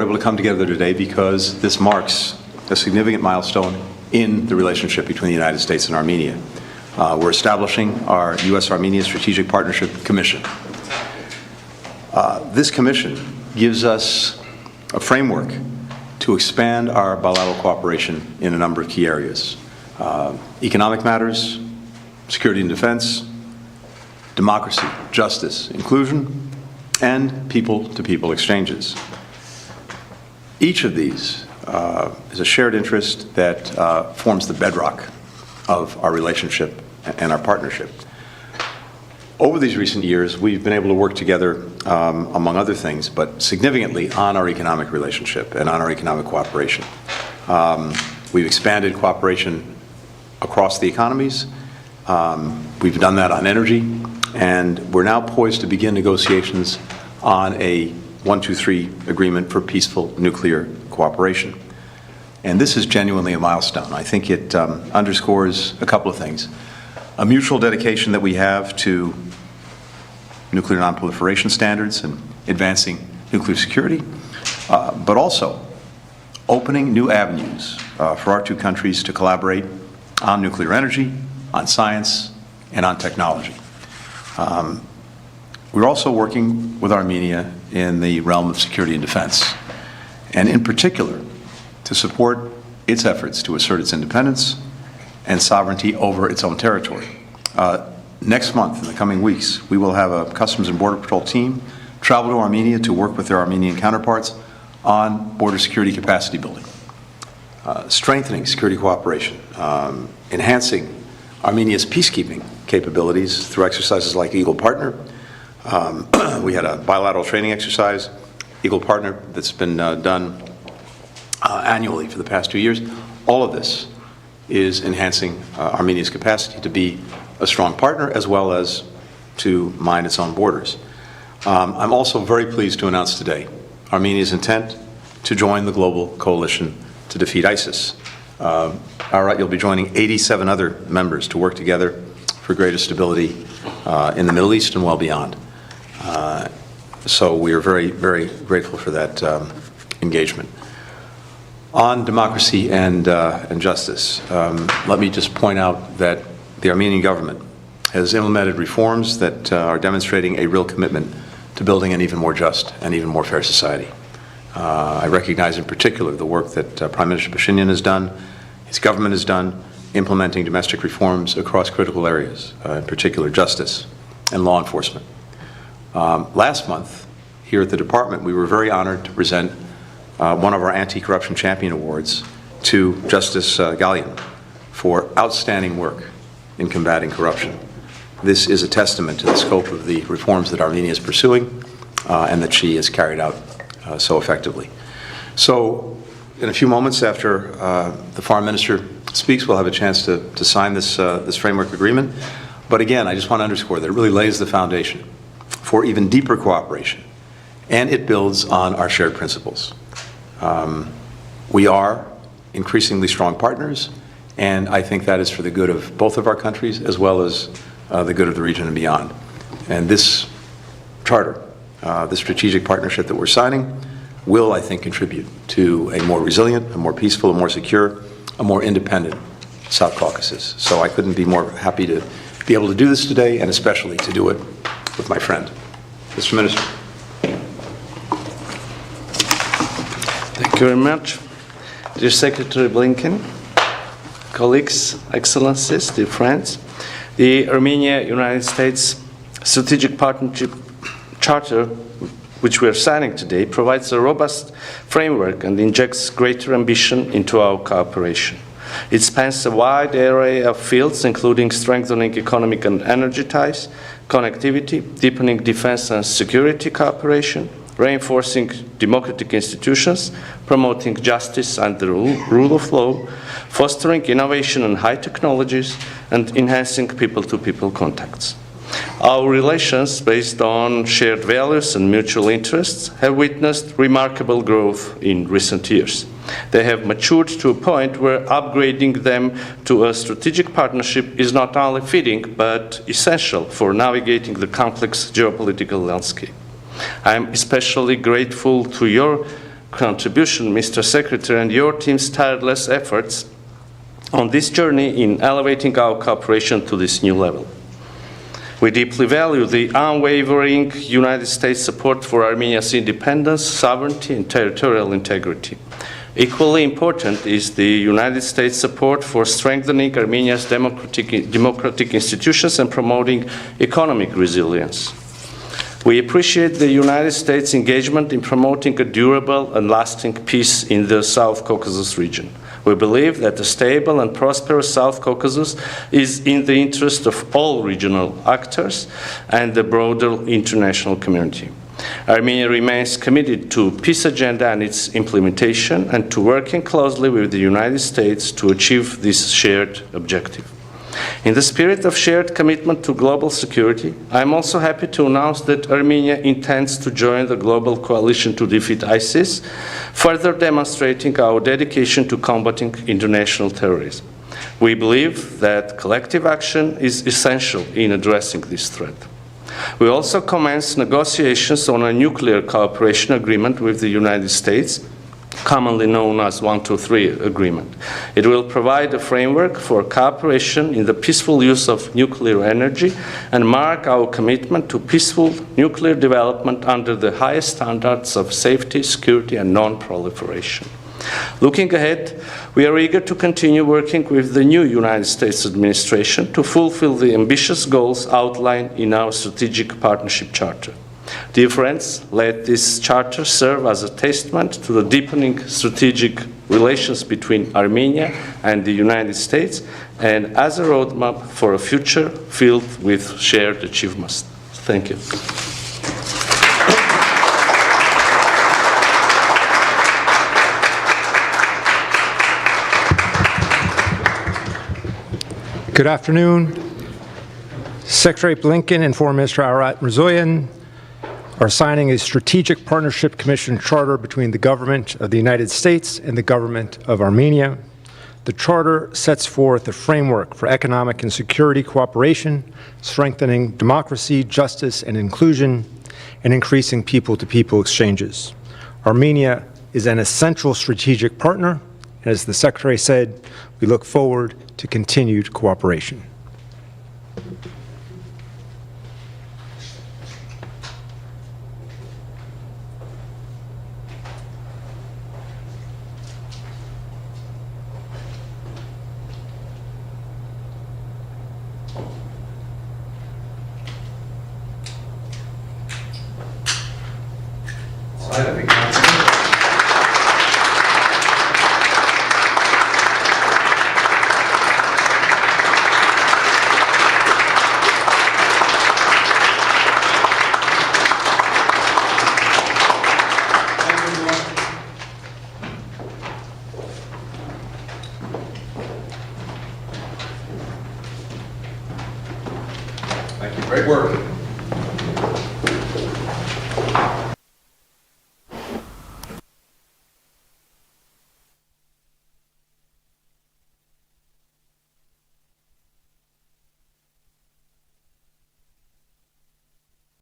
We're able to come together today because this marks a significant milestone in the relationship between the United States and Armenia. We're establishing our U.S.-Armenia Strategic Partnership Commission. This commission gives us a framework to expand our bilateral cooperation in a number of key areas. Economic matters, security and defense, democracy, justice, inclusion, and people-to-people exchanges. Each of these is a shared interest that forms the bedrock of our relationship and our partnership. Over these recent years, we've been able to work together, among other things, but significantly on our economic relationship and on our economic cooperation. We've expanded cooperation across the economies. We've done that on energy, and we're now poised to begin negotiations on a 123 agreement for peaceful nuclear cooperation. And this is genuinely a milestone. I think it underscores a couple of things. A mutual dedication that we have to nuclear nonproliferation standards and advancing nuclear security, but also opening new avenues for our two countries to collaborate on nuclear energy, on science, and on technology. We're also working with Armenia in the realm of security and defense, and in particular, to support its efforts to assert its independence and sovereignty over its own territory. Next month, in the coming weeks, we will have a Customs and Border Patrol team travel to Armenia to work with their Armenian counterparts on border security capacity building, strengthening security cooperation, enhancing Armenia's peacekeeping capabilities through exercises like Eagle Partner. We had a bilateral training exercise, Eagle Partner, that's been done annually for the past 2 years. All of this is enhancing Armenia's capacity to be a strong partner as well as to mind its own borders. I'm also very pleased to announce today Armenia's intent to join the global coalition to defeat ISIS. You'll be joining 87 other members to work together for greater stability in the Middle East and well beyond. So we are very, very grateful for that engagement. On democracy and justice, let me just point out that the Armenian government has implemented reforms that are demonstrating a real commitment to building an even more just and even more fair society. I recognize in particular the work that Prime Minister Pashinyan has done, his government has done, implementing domestic reforms across critical areas, in particular justice and law enforcement. Last month, here at the department, we were very honored to present one of our Anti-Corruption Champion Awards to Justice Gallian for outstanding work in combating corruption. This is a testament to the scope of the reforms that Armenia is pursuing and that she has carried out so effectively. So, in a few moments after the Foreign Minister speaks, we'll have a chance to sign this framework agreement. But again, I just want to underscore that it really lays the foundation for even deeper cooperation, and it builds on our shared principles. We are increasingly strong partners, and I think that is for the good of both of our countries as well as the good of the region and beyond. And this charter, the strategic partnership that we're signing, will, I think, contribute to a more resilient, a more peaceful, a more secure, a more independent South Caucasus. So I couldn't be more happy to be able to do this today, and especially to do it with my friend. Mr. Minister. Thank you very much. Dear Secretary Blinken, colleagues, excellencies, dear friends, the Armenia-United States Strategic Partnership Charter, which we are signing today, provides a robust framework and injects greater ambition into our cooperation. It spans a wide array of fields, including strengthening economic and energy ties, connectivity, deepening defense and security cooperation, reinforcing democratic institutions, promoting justice and the rule of law, fostering innovation and high technologies, and enhancing people-to-people contacts. Our relations, based on shared values and mutual interests, have witnessed remarkable growth in recent years. They have matured to a point where upgrading them to a strategic partnership is not only fitting, but essential for navigating the complex geopolitical landscape. I am especially grateful to your contribution, Mr. Secretary, and your team's tireless efforts on this journey in elevating our cooperation to this new level. We deeply value the unwavering United States support for Armenia's independence, sovereignty, and territorial integrity. Equally important is the United States support for strengthening Armenia's democratic institutions and promoting economic resilience. We appreciate the United States' engagement in promoting a durable and lasting peace in the South Caucasus region. We believe that a stable and prosperous South Caucasus is in the interest of all regional actors and the broader international community. Armenia remains committed to peace agenda and its implementation and to working closely with the United States to achieve this shared objective. In the spirit of shared commitment to global security, I am also happy to announce that Armenia intends to join the global coalition to defeat ISIS, further demonstrating our dedication to combating international terrorism. We believe that collective action is essential in addressing this threat. We also commenced negotiations on a nuclear cooperation agreement with the United States, commonly known as 123 Agreement. It will provide a framework for cooperation in the peaceful use of nuclear energy and mark our commitment to peaceful nuclear development under the highest standards of safety, security, and non-proliferation. Looking ahead, we are eager to continue working with the new United States administration to fulfill the ambitious goals outlined in our Strategic Partnership Charter. Dear friends, let this charter serve as a testament to the deepening strategic relations between Armenia and the United States and as a roadmap for a future filled with shared achievements. Thank you. Good afternoon. Secretary Blinken and Foreign Minister Arat Mirzoyan are signing a Strategic Partnership Commission charter between the government of the United States and the government of Armenia. The charter sets forth a framework for economic and security cooperation, strengthening democracy, justice, and inclusion, and increasing people-to-people exchanges. Armenia is an essential strategic partner, and as the Secretary said, we look forward to continued cooperation. Thank you. Great work.